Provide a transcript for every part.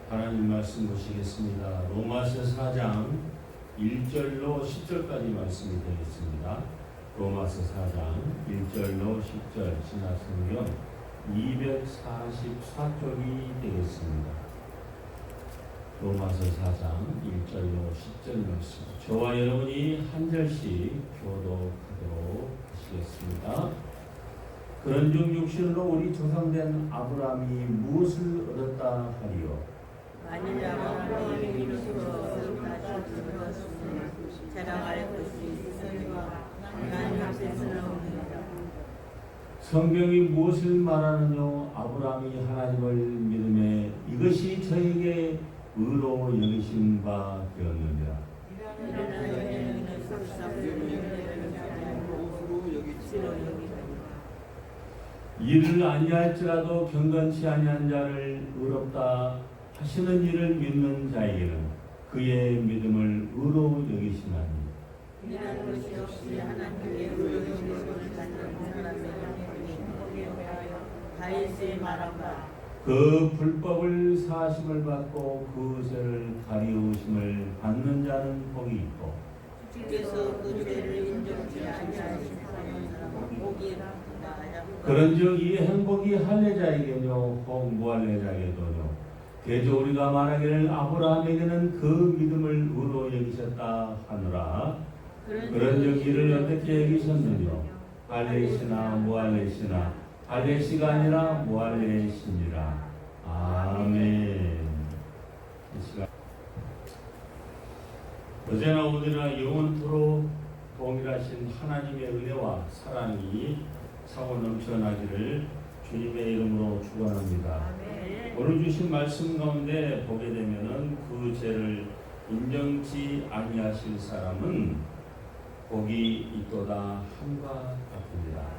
하나님 말씀 보시겠습니다. 로마서 4장 1절로 10절까지 말씀이 되겠습니다. 로마서 4장 1절로 10절 신약성경 244쪽이 되겠습니다. 로마서 4장 1절로 10절 말씀. 저와 여러분이 한 절씩 교독하도록 하시겠습니다. 그런즉 육신으로 우리 조상된 아브라함이 무엇을 얻었다 하리요? 만일 아브라함이 믿음으로 다시 들었으면 자랑할 것이 있으리와 하나님 앞에서는 없느니라. 성경이 무엇을 말하느냐? 아브라함이 하나님을 믿음에 이것이 저에게 의로 여기신 바 되었느니라. 이러나 여인은 설사를 이를 아니할지라도 경건치 아니한 자를 의롭다 하시는 이를 믿는 자에게는 그의 믿음을 의로 여기시나니 이런 것이 없이 하나님의 의로 여기심을 받는 사람의 행복에 대하여 다윗이 말한 바 그 불법을 사하심을 받고 그 죄를 가리우심을 받는 자는 복이 있고 주께서 그 죄를 인정치 아니하신 사람은 복이 있다. 그런즉 이 행복이 할례자에게뇨 혹 무할례자에게도뇨 대저 우리가 말하기를 아브라함에게는 그 믿음을 의로 여기셨다 하노라. 그런즉 이를 어떻게 여기셨느냐? 할례시나 무할례시나 할례시가 아니라 무할례시니라. 아멘. 어제나 오늘이나 영원토록 동일하신 하나님의 은혜와 사랑이 차고 넘쳐나기를 주님의 이름으로 축원합니다. 오늘 주신 말씀 가운데 보게 되면은 그 죄를 인정치 아니하실 사람은 복이 있도다 함과 같습니다.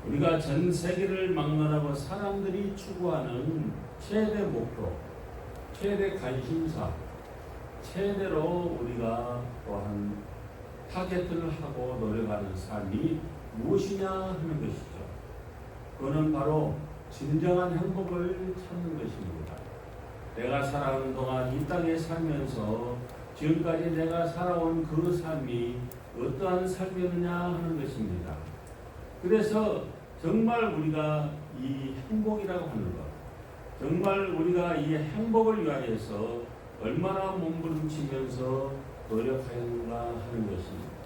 우리가 전 세계를 막론하고 사람들이 추구하는 최대 목표, 최대 관심사, 최대로 우리가 또한 타겟을 하고 노력하는 삶이 무엇이냐 하는 것이죠. 그거는 바로 진정한 행복을 찾는 것입니다. 내가 살아가는 동안 이 땅에 살면서 지금까지 내가 살아온 그 삶이 어떠한 삶이었느냐 하는 것입니다. 그래서 정말 우리가 이 행복이라고 하는 것, 정말 우리가 이 행복을 위하여서 얼마나 몸부림치면서 노력하는가 하는 것입니다.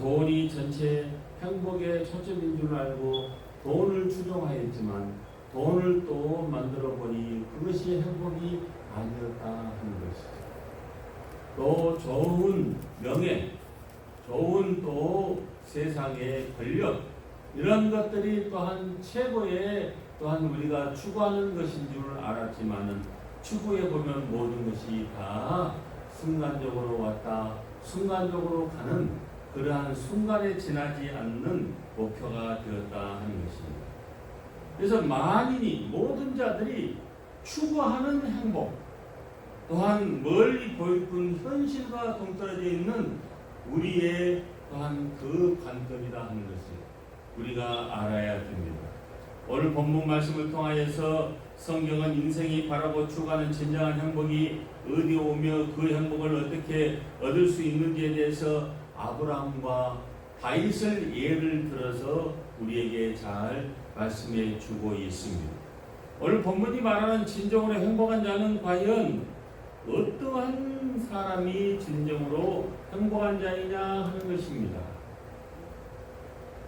돈이 전체 행복의 초점인 줄 알고 돈을 추종하였지만 돈을 또 만들어 보니 그것이 행복이 아니었다 하는 것이죠. 또 좋은 명예, 좋은 또 세상의 권력 이런 것들이 또한 최고의 또한 우리가 추구하는 것인 줄 알았지만은 추구해 보면 모든 것이 다 순간적으로 왔다 순간적으로 가는 그러한 순간에 지나지 않는 목표가 되었다 하는 것입니다. 그래서 만인이 모든 자들이 추구하는 행복 또한 멀리 보이는 현실과 동떨어져 있는 우리의 또한 그 관점이다 하는 것을 우리가 알아야 됩니다. 오늘 본문 말씀을 통하여서 성경은 인생이 바라고 추구하는 진정한 행복이 어디 오며 그 행복을 어떻게 얻을 수 있는지에 대해서 아브라함과 다윗을 예를 들어서 우리에게 잘 말씀해 주고 있습니다. 오늘 본문이 말하는 진정으로 행복한 자는 과연 어떠한 사람이 진정으로 행복한 자이냐 하는 것입니다.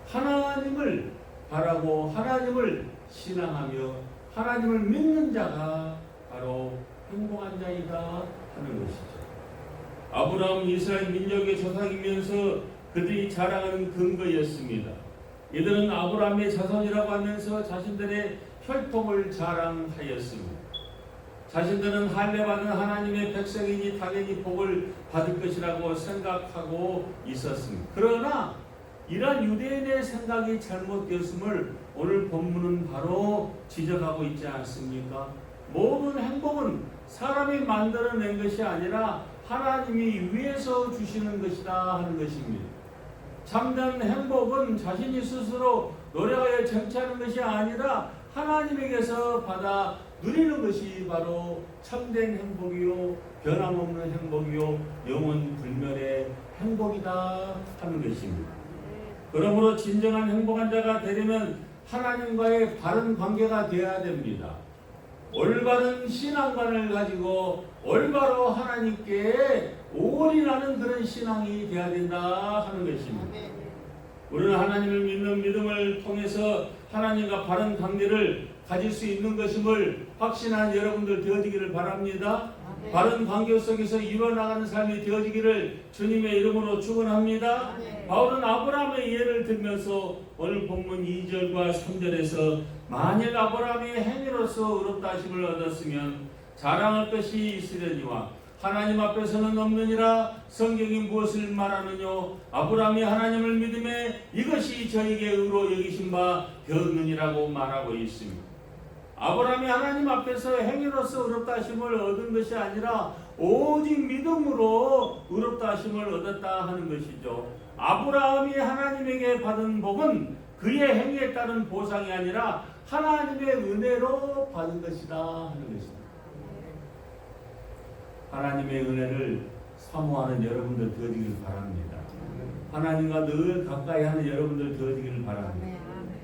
하나님을 바라고 하나님을 신앙하며 하나님을 믿는 자가 바로 행복한 자이다 하는 것이죠. 아브라함은 이스라엘 민족의 조상이면서 그들이 자랑하는 근거였습니다. 이들은 아브라함의 자손이라고 하면서 자신들의 혈통을 자랑하였습니다. 자신들은 할례받은 하나님의 백성이니 당연히 복을 받을 것이라고 생각하고 있었습니다. 그러나 이러한 유대인의 생각이 잘못되었음을 오늘 본문은 바로 지적하고 있지 않습니까? 모든 행복은 사람이 만들어낸 것이 아니라 하나님이 위에서 주시는 것이다 하는 것입니다. 참된 행복은 자신이 스스로 노력하여 쟁취하는 것이 아니라 하나님에게서 받아 누리는 것이 바로 참된 행복이요, 변함없는 행복이요, 영원 불멸의 행복이다 하는 것입니다. 그러므로 진정한 행복한 자가 되려면 하나님과의 바른 관계가 되어야 됩니다. 올바른 신앙관을 가지고 올바로 하나님께 올인하는 그런 신앙이 되어야 된다 하는 것입니다. 우리는 하나님을 믿는 믿음을 통해서 하나님과 바른 관계를 가질 수 있는 것임을 확신한 여러분들 되어지기를 바랍니다. 바른 관계 속에서 이뤄나가는 삶이 되어지기를 주님의 이름으로 축원합니다. 바울은 아브라함의 예를 들면서 오늘 본문 2절과 3절에서 만일 아브라함이 행위로서 의롭다 하심을 얻었으면 자랑할 것이 있으려니와 하나님 앞에서는 없느니라. 성경이 무엇을 말하느뇨? 아브라함이 하나님을 믿음에 이것이 저에게 의로 여기신 바 되었느니라고 말하고 있습니다. 아브라함이 하나님 앞에서 행위로서 의롭다 하심을 얻은 것이 아니라 오직 믿음으로 의롭다 하심을 얻었다 하는 것이죠. 아브라함이 하나님에게 받은 복은 그의 행위에 따른 보상이 아니라 하나님의 은혜로 받은 것이다 하는 것입니다. 하나님의 은혜를 사모하는 여러분들 되어지길 바랍니다. 하나님과 늘 가까이 하는 여러분들 되어지길 바랍니다.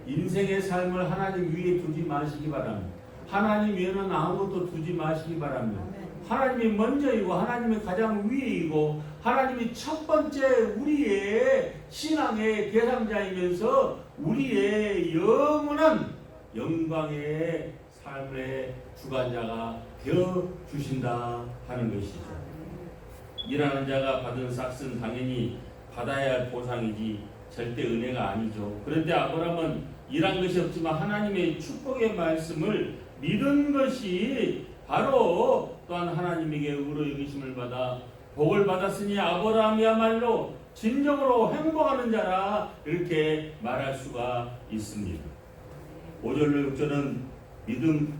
인생의 삶을 하나님 위에 두지 마시기 바랍니다. 하나님 위에는 아무것도 두지 마시기 바랍니다. 하나님이 먼저이고 하나님이 가장 위이고 하나님이 첫 번째 우리의 신앙의 대상자이면서 우리의 영원한 영광의 삶의 주관자가 되어 주신다 하는 것이죠. 일하는 자가 받은 삭은 당연히 받아야 할 보상이지 절대 은혜가 아니죠. 그런데 아브라함은 일한 것이 없지만 하나님의 축복의 말씀을 믿은 것이 바로 또한 하나님에게 의로 여기심을 받아 복을 받았으니 아브라함이야말로 진정으로 행복하는 자라 이렇게 말할 수가 있습니다. 5절로 6절은 믿음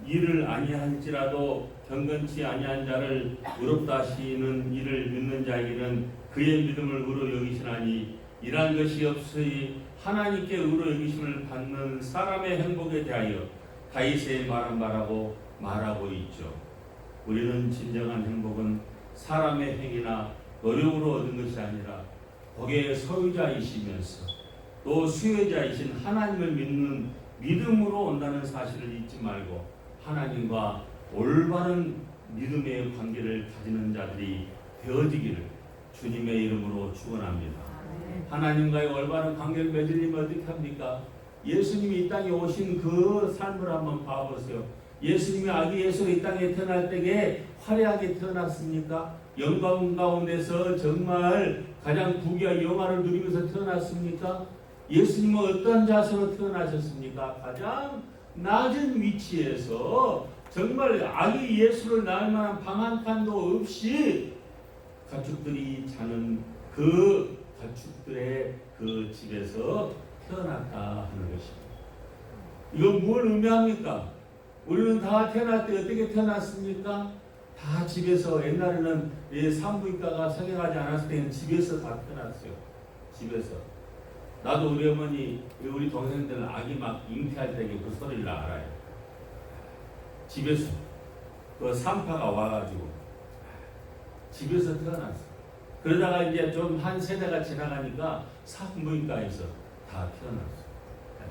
일을 아니할지라도 경건치 아니한 자를 의롭다 하시는 이를 믿는 자에게는 그의 믿음을 의로 여기시나니 일한 것이 없으니 하나님께 의로 여기심을 받는 사람의 행복에 대하여 다윗의 말한 바라고 말하고 있죠. 우리는 진정한 행복은 사람의 행위나 노력으로 얻은 것이 아니라 복의 소유자이시면서 또 수혜자이신 하나님을 믿는 믿음으로 온다는 사실을 잊지 말고 하나님과 올바른 믿음의 관계를 가지는 자들이 되어지기를 주님의 이름으로 축원합니다. 하나님과의 올바른 관계를 맺으려면 어떻게 합니까? 예수님이 이 땅에 오신 그 삶을 한번 봐보세요. 예수님이 아기 예수로 이 땅에 태어날 때에 화려하게 태어났습니까? 영광 가운데서 정말 가장 부귀와 영화를 누리면서 태어났습니까? 예수님은 어떤 자세로 태어나셨습니까? 가장 낮은 위치에서 정말 아기 예수를 낳을 만한 방 한 칸도 없이 가축들이 자는 그 가축들의 그 집에서 태어났다 하는 것입니다. 이건 뭘 의미합니까? 우리는 다 태어날 때 어떻게 태어났습니까? 다 집에서, 옛날에는 산부인과가 성행하지 않았을 때는 집에서 다 태어났어요. 집에서. 나도 우리 어머니, 우리 동생들은 아기 막 잉태할 때 그 소리를 알아요. 집에서. 그 산파가 와가지고 집에서 태어났어. 그러다가 이제 좀 한 세대가 지나가니까 산부인과에서 다 태어났어.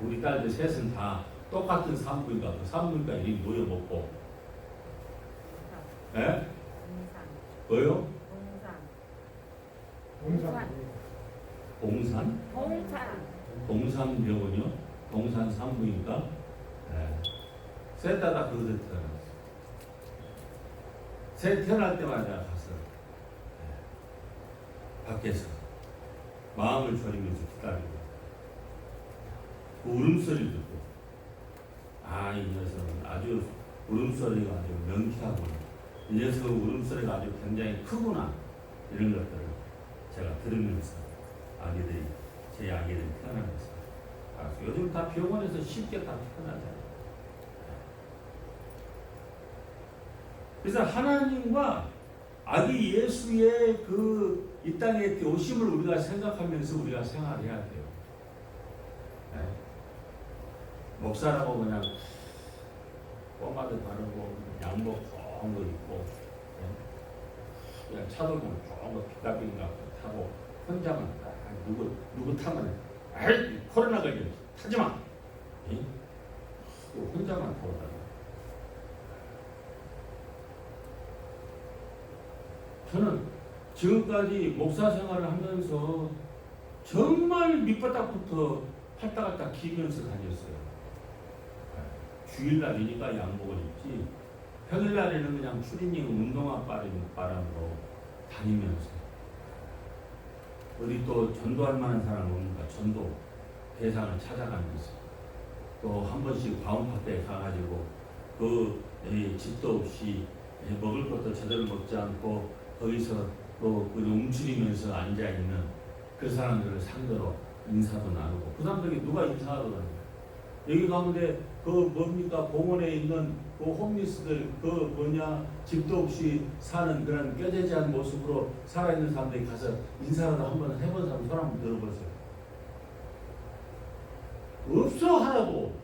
우리 딸들 셋은 다 똑같은 산부인과, 그 산부인과 이렇게 모여먹고. 예? 뭐요? 봉산? 봉산병원이요? 봉산 산부인과? 예. 셋 다 거기서 태어났어. 셋 태어날 때마다 가서 밖에서 마음을 졸이면서 기다리고 그 울음소리 듣고 이 녀석은 아주 울음소리가 아주 명쾌하고 이 녀석은 울음소리가 아주 굉장히 크구나 이런 것들을 제가 들으면서 아기들이 제 아기들이 태어나면서 요즘 다 병원에서 쉽게 다 태어나잖아요. 그래서 하나님과 아기 예수의 그 이 땅에 오심을 우리가 생각하면서 우리가 생활해야 돼요. 네. 목사라고 그냥 포마드 바르고 양복 좋은 거 입고 그냥 차도 좀 좋은 거 비가빈 거 타고 혼자만 누구 타면 아이 코로나 걸려 타지 마. 혼자만 타고 다녀. 저는 지금까지 목사 생활을 하면서 정말 밑바닥부터 팔다 갔다 기면서 다녔어요. 주일날이니까 양복을 입지 평일날에는 그냥 추리닝 운동화 바람으로 다니면서 어디 또 전도할 만한 사람 없는가 전도 대상을 찾아가면서 또 한 번씩 과운파대에 가가지고 그 집도 없이 먹을 것도 제대로 먹지 않고 거기서 또 움츠리면서 앉아있는 그 사람들을 상대로 인사도 나누고 그 사람들이 누가 인사하러 다녀요. 여기 가운데 그 뭡니까 공원에 있는 그 홈리스들 그 집도 없이 사는 그런 뼈대지한 모습으로 살아있는 사람들이 가서 인사를 한번 해본 사람 손 한번 들어보세요. 없어 하라고.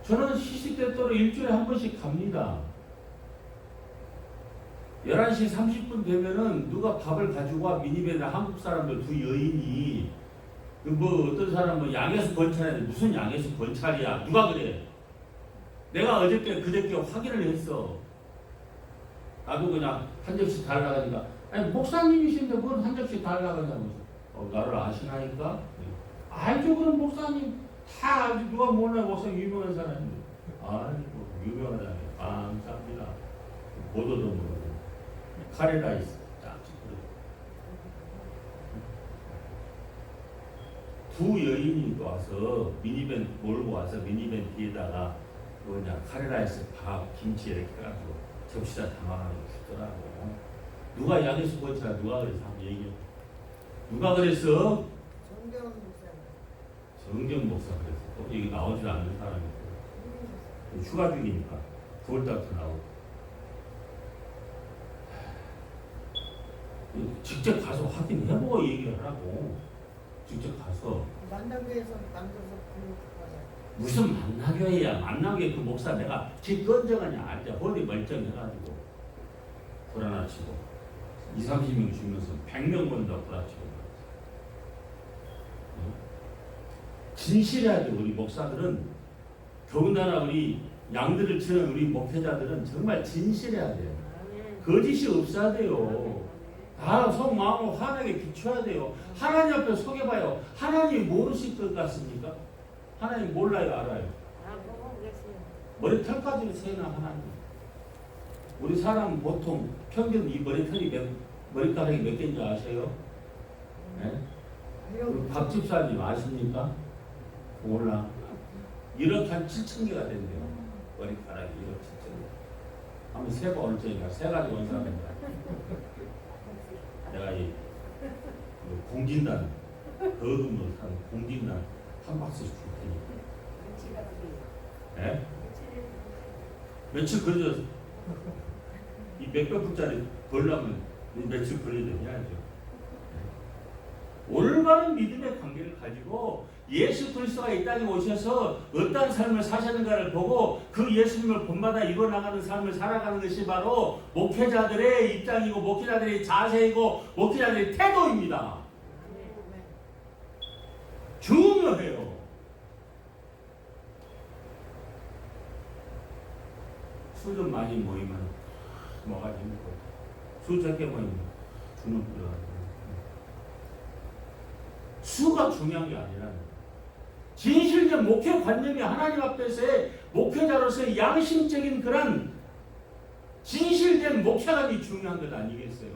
저는 시시때때로 일주일에 한 번씩 갑니다. 11시 30분 되면은 누가 밥을 가지고 와 미니밴에 한국 사람들 두 여인이 어떤 사람은 양에서 번찰해. 무슨 양에서 번찰이야? 누가 그래? 내가 그저께 확인을 했어. 나도 그냥 한 접시 달라고 하니까 아니 목사님이신데 뭘 한 접시 달라고 하냐고. 나를 아시나니까? 알죠. 그럼 목사님 다 알지. 누가 몰라. 목사님 유명한 사람인데. 아이고 유명하다니. 감사합니다. 보도도 모르고 카레라이스 두 여인이 와서 미니밴 몰고 와서 미니밴 뒤에다가 카레라이스 밥 김치 이렇게 해가지고 접시다 담아가지고 주더라고. 누가 양에서 번차 누가 그래서 한번 얘기해. 누가 그랬어? 정경 목사. 정경 목사 그랬어. 여기 나오지 않는 사람이 휴가 중이니까 9월달부터 나오고. 직접 가서 확인해보고 얘기를 하라고. 직접 가서. 만나교회에서 만들어서 부르는 무슨 만나교회야. 만나교회 그 목사 내가 집 건져가냐 알자. 어디 멀쩡해가지고 불안하치고 20-30명 주면서 100명 본다 불안치고. 진실해야 돼. 우리 목사들은 더군다나 우리 양들을 치는 우리 목회자들은 정말 진실해야 돼요. 거짓이 없어야 돼요. 다 속마음을 환하게 비춰야 돼요. 하나님 앞에 속여봐요. 하나님이 모르실 것 같습니까? 하나님 몰라요, 알아요? 머리털까지 세나 하나님. 우리 사람 보통 평균 이 머리카락이 몇 개인지 아세요? 네? 우리 박 집사님 아십니까? 몰라. 1억 한 7천 개가 된대요. 머리카락이 1억 7천 개. 한번 세봐 올 테니까 세 가지고 온 사람입니다. 내가 이 공진단 거금으로 산 공진단 한 박스씩 줄 테니까. 예? 며칠 걸려 이 몇백 불짜리 벌려면 며칠 걸려야 해야죠. 올바른 믿음의 관계를 가지고 예수 그리스도가 이 땅에 오셔서 어떠한 삶을 사셨는가를 보고 그 예수님을 본받아 이뤄나가는 삶을 살아가는 것이 바로 목회자들의 입장이고 목회자들의 자세이고 목회자들의 태도입니다. 중요해요. 술 좀 많이 모이면 뭐가 힘들고 술 적게 모이면 주눅 들어가고 수가 중요한 게 아니라 진실된 목회 관념이 하나님 앞에서의 목회자로서의 양심적인 그런 진실된 목회감이 중요한 것 아니겠어요?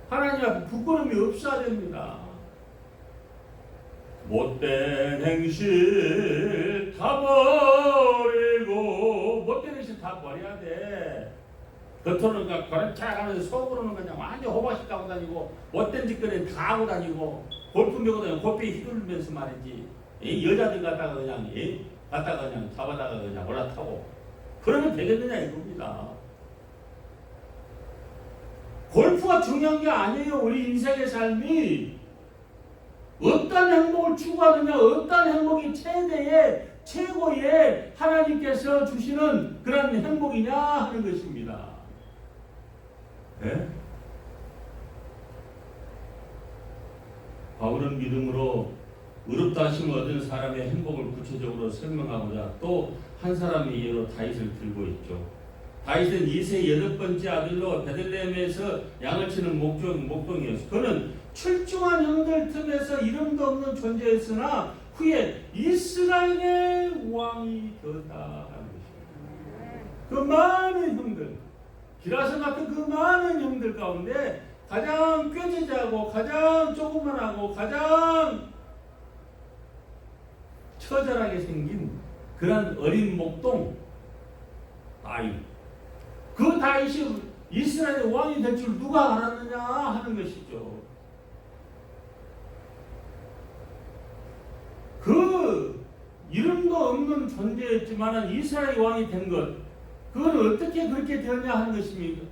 하나님 앞에 부끄러움이 없어야 됩니다. 못된 행실 다 버리고 못된 행실 다 버려야 돼. 겉으로는 그렇게 하면서 속으로는 그냥 완전 호박씩 까고 다니고 못된 짓거리는 다 하고 다니고 골프 메고 다니고 골프에 휘둘면서 말이지. 이 여자들 갖다가 그냥 잡아다가 그냥 올라타고 그러면 되겠느냐 이겁니다. 골프가 중요한 게 아니에요. 우리 인생의 삶이 어떤 행복을 추구하느냐, 어떤 행복이 최고의 하나님께서 주시는 그런 행복이냐 하는 것입니다. 네? 바울은 믿음으로 의롭다 하심을 얻은 사람의 행복을 구체적으로 설명하고자 또 한 사람의 예로 다윗을 들고 있죠. 다윗은 이새의 8번째 아들로 베들레헴에서 양을 치는 목동이었어. 그는 출중한 형들 틈에서 이름도 없는 존재였으나 후에 이스라엘의 왕이 되었다 하는 것입니다. 그 많은 형들, 기라성 같은 그 많은 형들 가운데 가장 꾀지자고, 가장 조그만하고, 가장 처절하게 생긴 그런 어린 목동 다윗. 그 다윗이 이스라엘의 왕이 될 줄 누가 알았느냐 하는 것이죠. 그 이름도 없는 존재였지만 이스라엘 왕이 된 것, 그건 어떻게 그렇게 되었냐 하는 것입니다.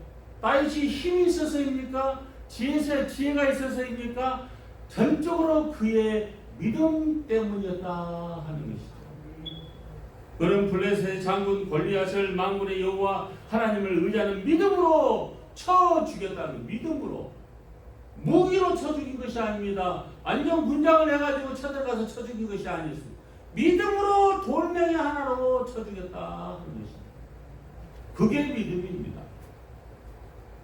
다윗이 힘이 있어서입니까? 지혜가 있어서입니까? 전적으로 그의 믿음 때문이었다 하는 것이죠. 그는 블레셋의 장군 골리앗을 만군의 여호와 하나님을 의지하는 믿음으로 쳐 죽였다는, 믿음으로, 무기로 쳐 죽인 것이 아닙니다. 완전 군장을 해가지고 쳐들어가서 쳐 죽인 것이 아니었습니다. 믿음으로 돌멩이 하나로 쳐 죽였다 하는 것입니다. 그게 믿음입니다.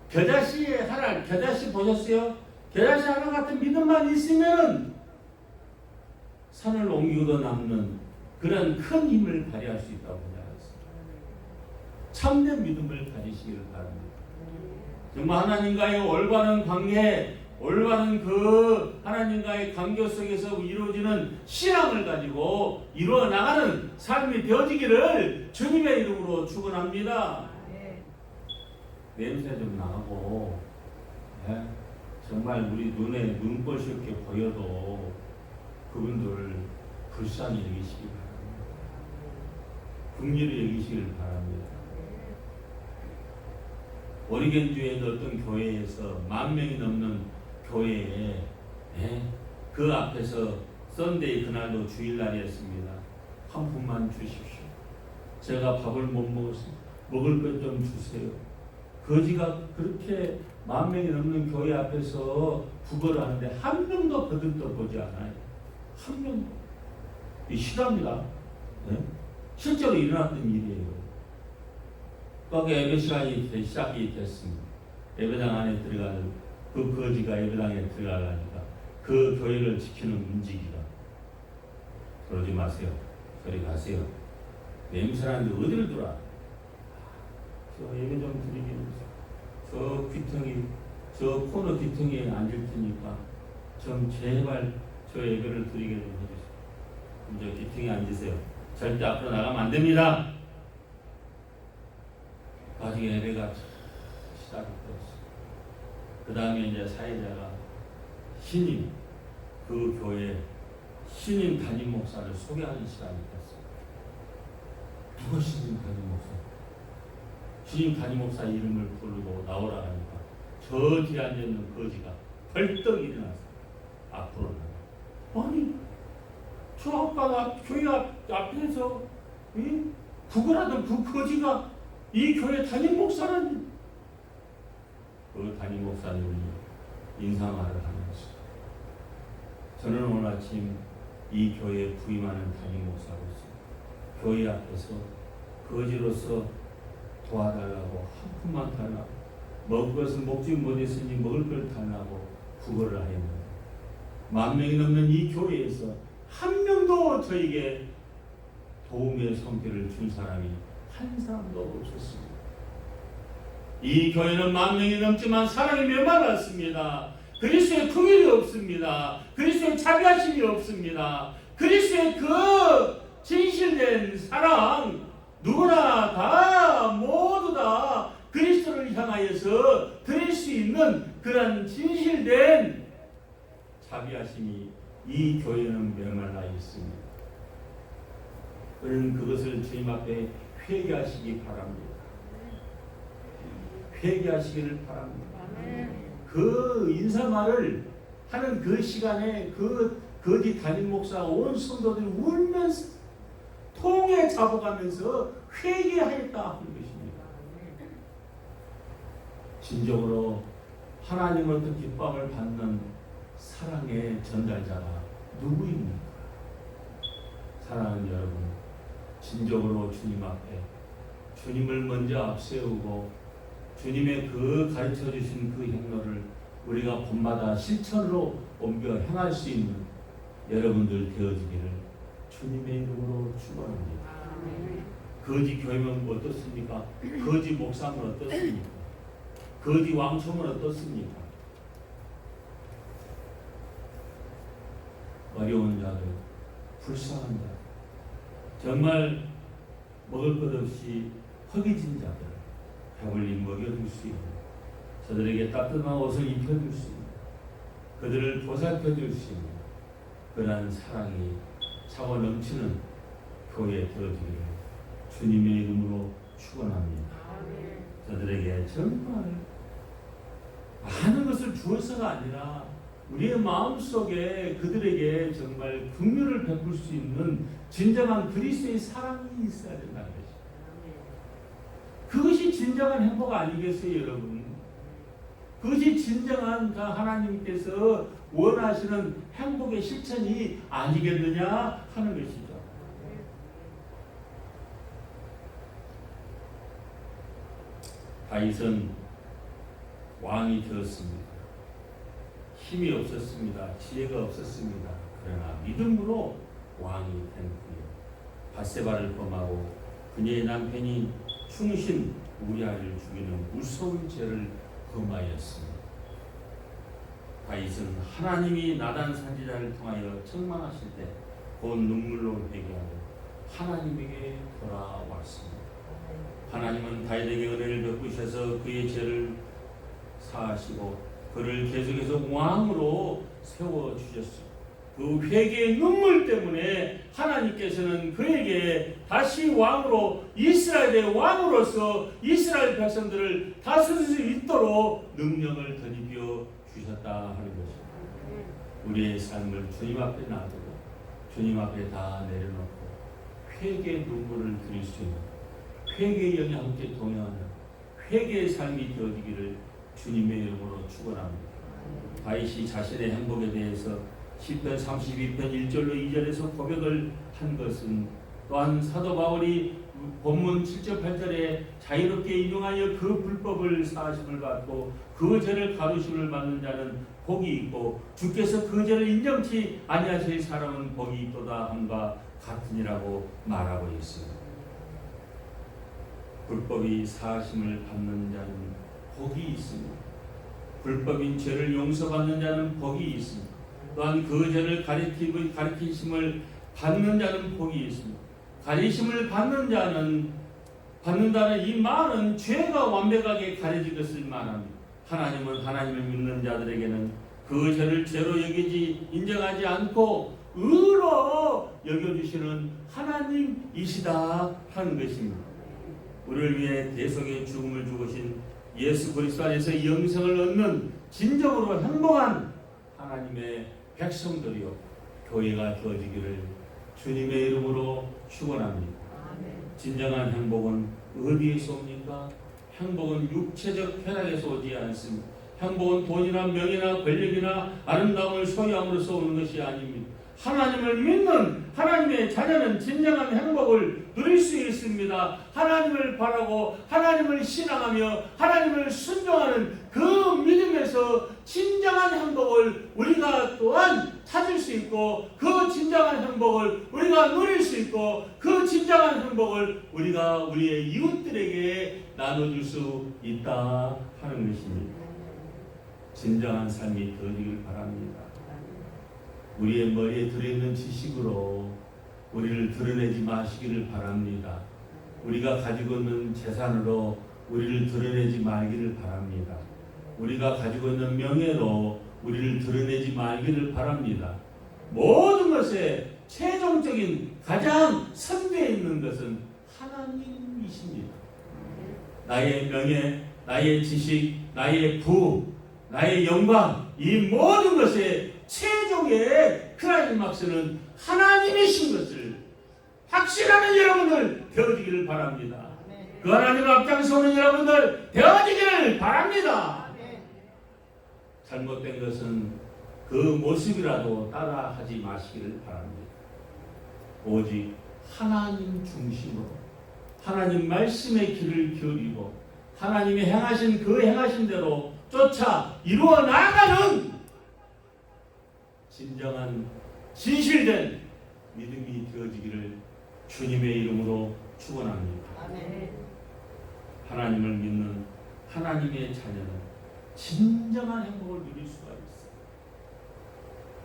겨자씨의 하나, 겨자씨 보셨어요? 겨자씨 하나 같은 믿음만 있으면 산을 옮기고도 남는 그런 큰 힘을 발휘할 수 있다고 생각했습니다. 참된 믿음을 가지시기를 바랍니다. 정말 하나님과의 올바른 관계, 올바른 그 하나님과의 관계 속에서 이루어지는 신앙을 가지고 이루어 나가는 삶이 되어지기를 주님의 이름으로 축원합니다. 냄새 좀 나고, 예? 정말 우리 눈에 눈꽃이 이렇게 보여도 그분들 불쌍히 여기시기 바랍니다. 긍휼히 여기시길 바랍니다. 오리겐주에 어떤 교회에서 10,000명이 넘는 교회에, 예? 그 앞에서 썬데이 그날도 주일날이었습니다. 한 푼만 주십시오. 제가 밥을 못 먹었습니다. 먹을 것 좀 주세요. 거지가 그렇게 10,000명이 넘는 교회 앞에서 구걸을 하는데 한 명도 거들떠보지 않아요. 한 명도. 이 실화입니다. 네? 실제로 일어났던 일이에요. 거기 예배 시간이 시작이 됐습니다. 예배당 안에 들어가는 그 거지가 예배당에 들어가니까 그 교회를 지키는 문지기가 그러지 마세요. 저리 가세요. 냄새나는데 어디를 돌아? 저 예배 좀 드리겠습니다. 저 귀퉁이, 저 코너 귀퉁이에 앉을 테니까 좀 제발 저 예배를 드리게 좀 해주세요. 저 귀퉁이에 앉으세요. 절대 앞으로 나가면 안 됩니다. 나중에 예배가 시작이 되었어요. 그 다음에 이제 사회자가 신임, 그 교회 신임 담임 목사를 소개하는 시간이 됐어요. 누가 신임 담임 목사? 신임 담임 목사 이름을 부르고 나오라 하니까 저 뒤에 앉아있는 거지가 벌떡 일어났어요. 앞으로 나가. 아니, 저 아빠가 교회 앞에서 구걸하던 그 거지가 이 교회 담임 목사라니. 그 담임 목사님이 인사말을 하는 것입니다. 저는 오늘 아침 이 교회에 부임하는 담임 목사로서 교회 앞에서 거지로서 도와달라고 한 푼만 달라고, 먹을 것을 먹지 못했으니 먹을 걸 달라고 구걸을 하였는데 10,000명이 넘는 이 교회에서 한 명도 저에게 도움의 손길을 준 사람이 한 사람도 없었습니다. 이 교회는 10,000명이 넘지만 사랑이 메말랐습니다. 그리스도의 긍휼이 없습니다. 그리스도의 자비하심이 없습니다. 그리스도의 그 진실된 사랑, 누구나 다 모두 다 그리스도를 향하여서 드릴 수 있는 그런 진실된 자비하심이 이 교회는 메말라 있습니다. 우리는 그것을 주님 앞에 회개하시기 바랍니다. 회개하시기를 바랍니다. 그 인사말을 하는 그 시간에 그 거기 담임 목사가 온 성도들이 울면서 통에 잡아가면서 회개하였다 하는 것입니다. 진정으로 하나님으로부터 기쁨을 받는 사랑의 전달자가 누구입니까? 사랑하는 여러분, 진정으로 주님 앞에 주님을 먼저 앞세우고 주님의 그 가르쳐 주신 그 행로를 우리가 본마다 실천으로 옮겨 행할 수 있는 여러분들 되어지기를 주님의 이름으로 축원합니다. 거지 교회면 어떻습니까? 거지 목사면 어떻습니까? 거지 왕초면 어떻습니까? 어려운 자들, 불쌍한 자들, 정말 먹을 것 없이 허기진 자들, 배불리 먹여줄 수 있는, 저들에게 따뜻한 옷을 입혀줄 수 있는, 그들을 보살펴줄 수 있는 그러한 사랑이 차고 넘치는 교회 되어지기를 주님의 이름으로 축원합니다. 저들에게 정말 많은 것을 주어서가 아니라 우리의 마음속에 그들에게 정말 긍휼을 베풀 수 있는 진정한 그리스도의 사랑이 있어야 된다는 것입니다. 그것이 진정한 행복 아니겠어요, 여러분? 그것이 진정한 하나님께서 원하시는 행복의 실천이 아니겠느냐 하는 것이죠. 다윗은 왕이 되었습니다. 힘이 없었습니다. 지혜가 없었습니다. 그러나 믿음으로 왕이 된 후에 밧세바를 범하고 그녀의 남편이 충신 우리아를 죽이는 무서운 죄를 범하였습니다. 다윗은 하나님이 나단 선지자를 통하여 책망하실 때 곧 눈물로 회개하고 하나님에게 돌아왔습니다. 하나님은 다윗에게 은혜를 베푸셔서 그의 죄를 사하시고 그를 계속해서 왕으로 세워주셨습니다. 그 회개의 눈물 때문에 하나님께서는 그에게 다시 왕으로 이스라엘의 왕으로서 이스라엘 백성들을 다스릴 수 있도록 능력을 덧입혀 주셨다 하는 것입니다. 우리의 삶을 주님 앞에 놔두고 주님 앞에 다 내려놓고 회개의 눈물을 드릴 수 있는 회개의 영이 함께 동행하는 회개의 삶이 되어지기를 주님의 이름으로 축원합니다. 다윗이 자신의 행복에 대해서 시편 32편 1절로 2절에서 고백을 한 것은 또한 사도 바울이 본문 7절 8절에 자유롭게 인용하여 그 불법을 사하심을 받고 그 죄를 가두심을 받는 자는 복이 있고 주께서 그 죄를 인정치 아니하실 사람은 복이 있도다 함과 같으니라고 말하고 있습니다. 불법이 사하심을 받는 자는 복이 있습니다. 불법인 죄를 용서받는 자는 복이 있습니다. 또한 그 죄를 가리키심을 받는 자는 복이 있습니다. 가리심을 받는다는 이 말은 죄가 완벽하게 가려질 것을 말합니다. 하나님은 하나님을 믿는 자들에게는 그 죄를 죄로 여기지 인정하지 않고 의로 여겨주시는 하나님이시다 하는 것입니다. 우리를 위해 대속의 죽음을 죽으신 예수 그리스도 안에서 영생을 얻는 진정으로 행복한 하나님의 백성들이요 교회가 되어지기를 주님의 이름으로 축원합니다. 진정한 행복은 어디에서 옵니까? 행복은 육체적 쾌락에서 오지 않습니다. 행복은 돈이나 명예나 권력이나 아름다움을 소유함으로써 오는 것이 아닙니다. 하나님을 믿는 하나님의 자녀는 진정한 행복을 누릴 수 있습니다. 하나님을 바라고 하나님을 신앙하며 하나님을 순종하는 그 믿음에서 진정한 행복을 우리가 또한 찾을 수 있고 그 진정한 행복을 우리가 누릴 수 있고 그 진정한 행복을 우리가 우리의 이웃들에게 나눠줄 수 있다 하는 것입니다. 진정한 삶이 되어지길 바랍니다. 우리의 머리에 들어있는 지식으로 우리를 드러내지 마시기를 바랍니다. 우리가 가지고 있는 재산으로 우리를 드러내지 말기를 바랍니다. 우리가 가지고 있는 명예로 우리를 드러내지 말기를 바랍니다. 모든 것에 최종적인 가장 선두에 있는 것은 하나님이십니다. 나의 명예, 나의 지식, 나의 부, 나의 영광, 이 모든 것에 최종의 클라이막스는 하나님이신 것을 확신하는 여러분들 되어지기를 바랍니다. 그 하나님 앞장서는 여러분들 되어지기를 바랍니다. 잘못된 것은 그 모습이라도 따라하지 마시기를 바랍니다. 오직 하나님 중심으로 하나님 말씀의 길을 기울이고 하나님이 행하신 그 행하신 대로 쫓아 이루어 나아가는 진정한 진실된 믿음이 되어지기를 주님의 이름으로 축원합니다. 하나님을 믿는 하나님의 자녀는 진정한 행복을 누릴 수가 있어요.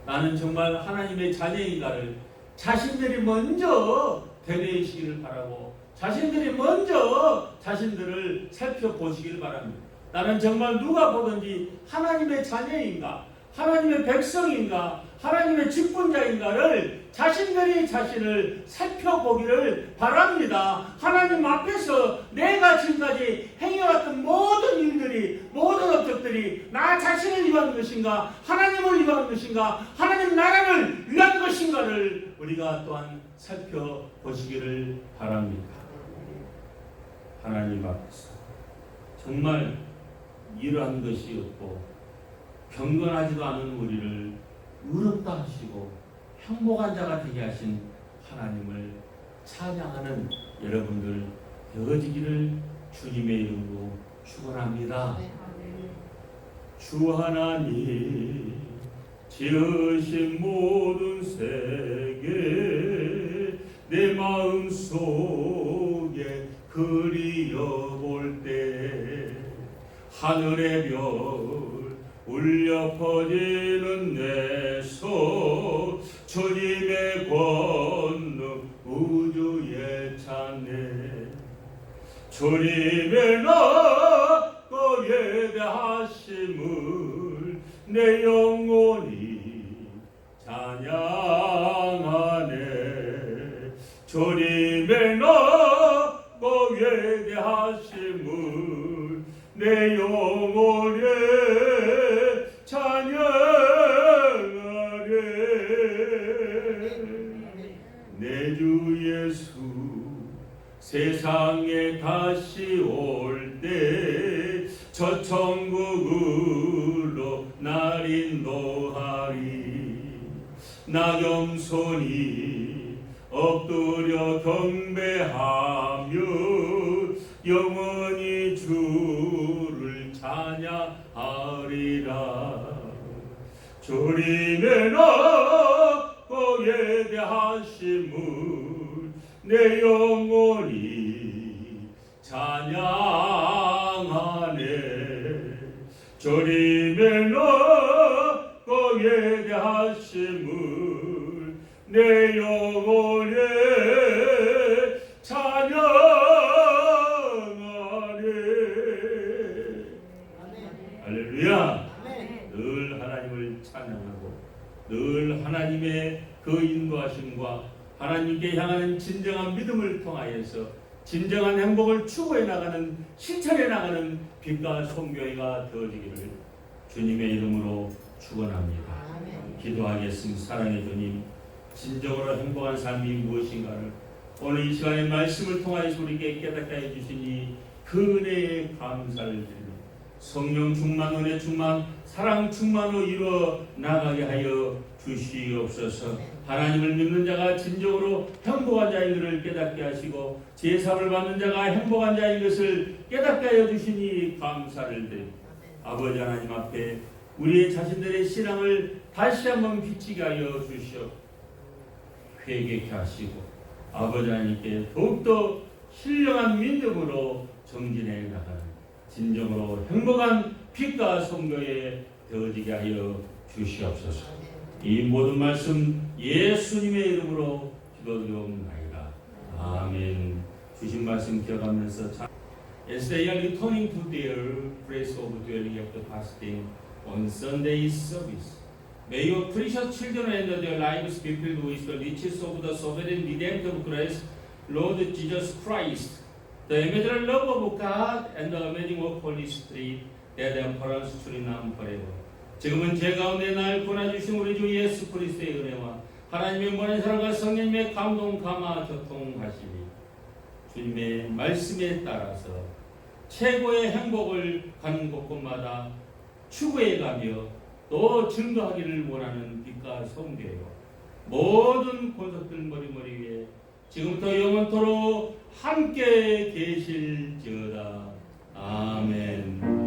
나는 정말 하나님의 자녀인가를 자신들이 먼저 되뇌이시기를 바라고 자신들이 먼저 자신들을 살펴보시기를 바랍니다. 나는 정말 누가 보든지 하나님의 자녀인가 하나님의 백성인가 하나님의 직분자인가를 자신들이 자신을 살펴보기를 바랍니다. 하나님 앞에서 내가 지금까지 행해왔던 모든 일들이 모든 업적들이 나 자신을 위한 것인가 하나님을 위한 것인가 하나님 나라를 위한 것인가를 우리가 또한 살펴보시기를 바랍니다. 하나님 앞에서 정말 이러한 것이 없고 경건하지도 않은 우리를 의롭다 하시고 행복한 자가 되게 하신 하나님을 찬양하는 여러분들 되어지기를 주님의 이름으로 축원합니다. 주 하나님 지으신 모든 세계 내 마음 속에 그리어볼 때 하늘의 별 울려 퍼지는 내 손 주님의 권능 우주에 찬네 주님의 낮고 예대하심을 내 영혼이 찬양하네 주님의 낮고 예대하심을 내 영혼이 찬양하네 내 주 예수 세상에 다시 올 때 저 천국으로 날 인도하리 나 겸손히 엎드려 경배하며 영원히 주를 찬양하리라 주님의 낮고 예대하심을 내 영혼이 찬양하네 주님의 낮고 예대하심을 내 영혼이 찬양하네 할렐루야 늘 하나님을 찬양하고 늘 하나님의 그 인도하심과 하나님께 향하는 진정한 믿음을 통하여서 진정한 행복을 추구해 나가는 실천해 나가는 빛과 성교회가 되어지기를 주님의 이름으로 축원합니다. 기도하겠습니다. 사랑의 주님 진정으로 행복한 삶이 무엇인가를 오늘 이 시간의 말씀을 통하여서 우리에게 깨닫게 해주시니 그 은혜에 감사를 드립니다. 성령 충만 은혜 충만 사랑 충만으로 이루어 나가게 하여 주시옵소서. 하나님을 믿는 자가 진정으로 행복한 자인 것을 깨닫게 하시고 제사를 받는 자가 행복한 자인 것을 깨닫게 하여 주시니 감사를 드립니다. 아버지 하나님 앞에 우리의 자신들의 신앙을 다시 한번 비치게 하여 주시옵 회개케 하시고 아버지 하나님께 더욱더 신령한 믿음으로 정진해 나가는 진정으로 행복한 빛과 성도에 되어지게 하여 주시옵소서. 이 모든 말씀 예수님의 이름으로 기도드리옵나이다. 아멘. 주신 말씀 기억하면서 As they are returning to their place of dwelling after fasting on Sunday's service, may your precious children and their lives be filled with the riches of the sovereign redemptive grace, Lord Jesus Christ, the immeasurable love of God, and the amazing of Holy Spirit, that emperors truly now forever. 지금은 죄 가운데 날 구원하주신 우리 주 예수 그리스도의 은혜와 하나님의 모든 사랑과 성령님의 감동 감화 교통하심이 주님의 말씀에 따라서 최고의 행복을 가는 곳곳마다 추구해가며 또 증거하기를 원하는 빛과 성교요 모든 권속들 머리머리 위에 지금부터 영원토록 함께 계실지어다. 아멘.